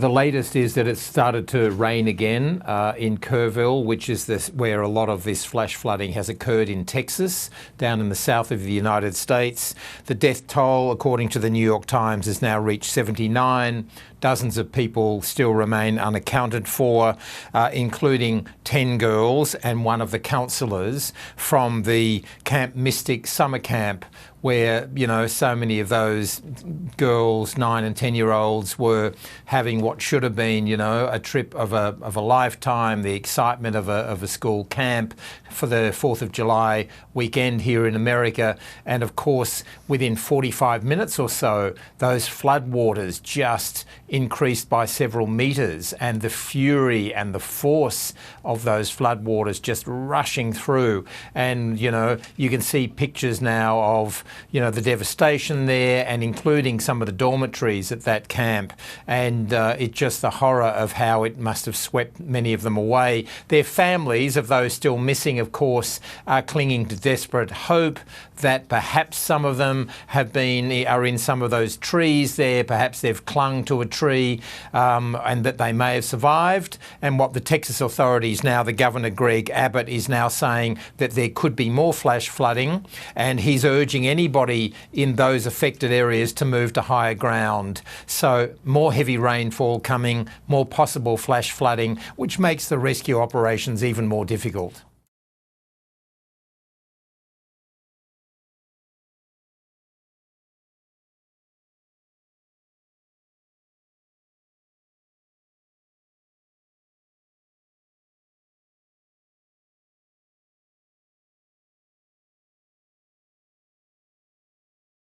The latest is that it's started to rain again in Kerrville, which is where a lot of this flash flooding has occurred in Texas, down in the south of the United States. The death toll, according to the New York Times, has now reached 79. Dozens of people still remain unaccounted for, including 10 girls and one of the counsellors from the Camp Mystic summer camp, where, you know, so many of those girls, 9 and 10-year-olds, were having what should have been, you know, a trip of a lifetime, the excitement of a school camp for the 4th of July weekend here in America. And of course, within 45 minutes or so, those floodwaters just increased by several metres, and the fury and the force of those floodwaters just rushing through. And, you know, you can see pictures now of, you know, the devastation there, and including some of the dormitories at that camp. And it's just the horror of how it must have swept many of them away. Their families of those still missing, of course, are clinging to desperate hope that perhaps some of them are in some of those trees there. Perhaps they've clung to a tree and that they may have survived. And what the Texas authorities now, the Governor Greg Abbott, is now saying that there could be more flash flooding, and he's urging anybody in those affected areas to move to higher ground. So more heavy rainfall coming, more possible flash flooding, which makes the rescue operations even more difficult.